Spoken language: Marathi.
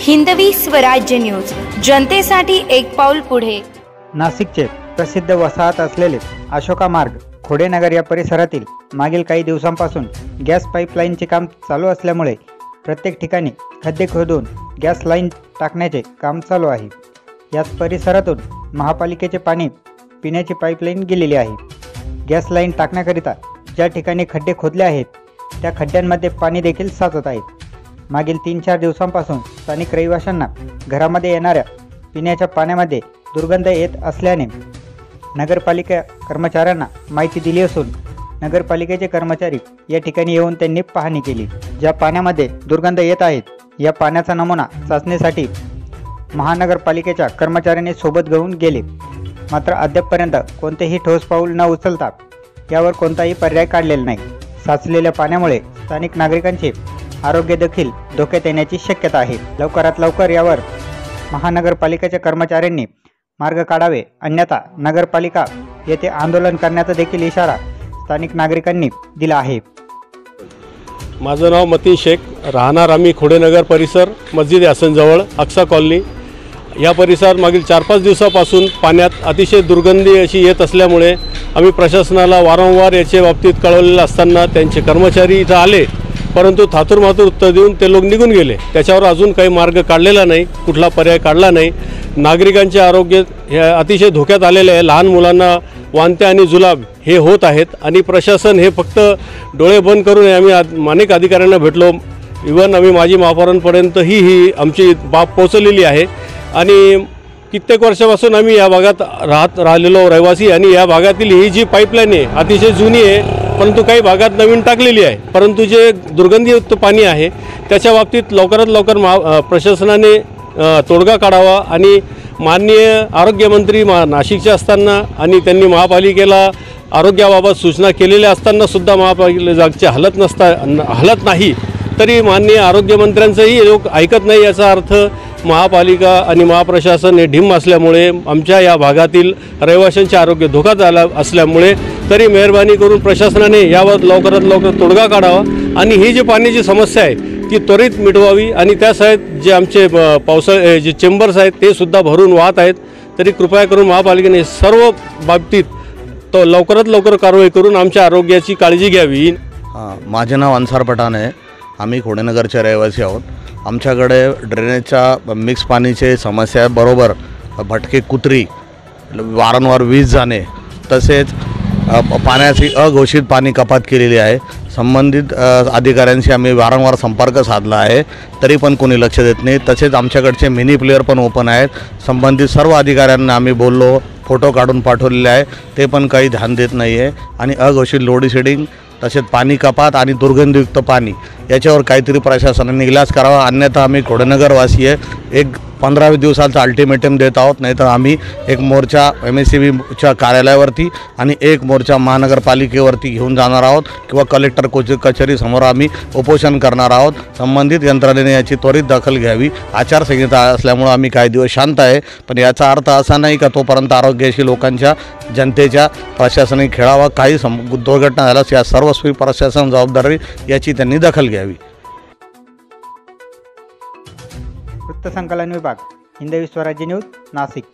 हिंदवी स्वराज्य न्यूज, जनतेसाठी एक पाऊल पुढे। नाशिकचे प्रसिद्ध वसाहत असलेले अशोका मार्ग खोडेनगर या परिसरातील मागील काही दिवसांपासून गॅस पाईपलाईनचे काम चालू असल्यामुळे प्रत्येक ठिकाणी खड्डे खोदून गॅस लाईन टाकण्याचे काम चालू आहे। याच परिसरातून महापालिकेचे पाणी पिण्याची पाईपलाईन गेलेली आहे। गॅस लाईन टाकण्याकरिता ज्या ठिकाणी खड्डे खोदले आहेत त्या खड्ड्यांमध्ये पाणी देखील साचत आहे। मागील 3-4 दिवसांपासून स्थानिक रहिवाशांना घरामध्ये येणाऱ्या पिण्याच्या पाण्यामध्ये दुर्गंध येत असल्याने नगरपालिका कर्मचाऱ्यांना माहिती दिली असून नगरपालिकेचे कर्मचारी या ठिकाणी येऊन त्यांनी पाहणी केली। ज्या पाण्यामध्ये दुर्गंध येत आहेत या पाण्याचा नमुना चाचणीसाठी महानगरपालिकेच्या कर्मचाऱ्यांनी सोबत घेऊन गेले, मात्र अद्यापपर्यंत कोणतेही ठोस पाऊल न उचलता यावर कोणताही पर्याय काढलेला नाही। साचलेल्या पाण्यामुळे स्थानिक नागरिकांचे आरोग्य देखील धोक्यात येण्याची शक्यता आहे। लवकरात लवकर यावर महानगरपालिकेच्या कर्मचाऱ्यांनी मार्ग काढावे, अन्यथा नगरपालिका येथे आंदोलन करण्याचा देखील इशारा स्थानिक नागरिकांनी दिला आहे। माझं नाव मतीन शेख, राहणार आम्ही खोडेनगर परिसर, मस्जिद यासनजवळ अक्सा कॉलनी। या परिसरात मागील 4-5 दिवसापासून पाण्यात अतिशय दुर्गंधी अशी येत असल्यामुळे आम्ही प्रशासनाला वारंवार याच्या बाबतीत कळवलेलं असताना त्यांचे कर्मचारी इथं आले, परंतु थातूरमातूर उत्तर देऊन ते लोक निघून गेले। त्याच्यावर अजून काही मार्ग काढलेला नाही, कुठला पर्याय काढला नाही। नागरिकांचे आरोग्य हे अतिशय धोक्यात आलेले आहे। लहान मुलांना वांते आणि जुलाब हे होत आहेत आणि प्रशासन हे फक्त डोळे बंद करून आम्ही अनेक अधिकाऱ्यांना भेटलो, इव्हन आम्ही माजी महापौरांपर्यंतही ही आमची बाब पोहोचलेली आहे। आणि कित्येक वर्षापासून आम्ही या भागात राहिलेलो रहिवासी आणि या भागातील ही जी पाईपलाईन आहे अतिशय जुनी आहे, परंतु काही भागात नवीन टाकलेली आहे। परंतु जे दुर्गंधीयुक्त पाणी आहे त्याच्या बाबतीत लवकरात लवकर प्रशासनाने तोडगा काढावा आणि माननीय आरोग्यमंत्री नाशिकचे असताना आणि त्यांनी महापालिकेला आरोग्याबाबत सूचना केलेल्या असताना सुद्धा महापालिकेची हलत नाही, तरी माननीय आरोग्यमंत्र्यांचंही लोक ऐकत नाही। याचा अर्थ महापालिका आणि महाप्रशासन हे ढिम्म असल्यामुळे आमच्या या भागातील रहिवाशांचे आरोग्य धोक्यात आला असल्यामुळे तरी मेहरबानी करून प्रशासनाने यावर लवकरात लवकर तोडगा काढावा आणि ही जी पाण्याची समस्या आहे ती त्वरित मिटवावी आणि त्यासाठी जे आमचे जे चेंबर्स आहेत ते सुद्धा भरून वाहत आहेत। तरी कृपया करून महापालिकेने सर्व बाबतीत तो लवकरात लवकर कारवाई करून आमच्या आरोग्याची काळजी घ्यावी। माझे नाव अन्सार पठाण आहे, आम्ही खोडेनगरचे रहिवासी आहोत। आमच्याकडे ड्रेनेजच्या मिक्स पाणीचे समस्या बरोबर भटके कुत्री, वारंवार वीज जाणे, तसेच पाण्याची अघोषित पाणी कपात केलेली आहे। संबंधित अधिकाऱ्यांशी आम्ही वारंवार संपर्क साधला आहे, तरी पण कोणी लक्ष देत नाही। तसेच आमच्याकडचे मिनी प्लेअर पण ओपन आहेत, संबंधित सर्व अधिकाऱ्यांना आम्ही बोललो, फोटो काढून पाठवलेले आहे, ते पण काही ध्यान देत नाही आहे। आणि अघोषित लोड शेडिंग, तसेच पाणी कपात आणि दुर्गंधयुक्त पाणी याच्यावर काहीतरी प्रशासनाने इलाज करावा, अन्यथा आम्ही खोडेनगरवासी एक 15 दिवसाचा अल्टिमेटम देत आहोत। नाहीतर आम्ही एक मोर्चा MSCBच्या कार्यालयावरती आणि एक मोर्चा महानगरपालिकेवरती घेऊन जाणार आहोत किंवा कलेक्टर कचेरीसमोर आम्ही उपोषण करणार आहोत। संबंधित यंत्रणेने याची त्वरित दखल घ्यावी। आचारसंहिता असल्यामुळे आम्ही काही दिवस शांत आहे, पण याचा अर्थ असा नाही का तोपर्यंत आरोग्याशी लोकांच्या जनतेच्या प्रशासनाने खेळावा। काही दुर्घटना झाल्यास या सर्वस्वी प्रशासन जबाबदारी याची त्यांनी दखल घ्यावी। वृत्तसंकलन विभाग, हिंदवी स्वराज्य न्यूज, नाशिक।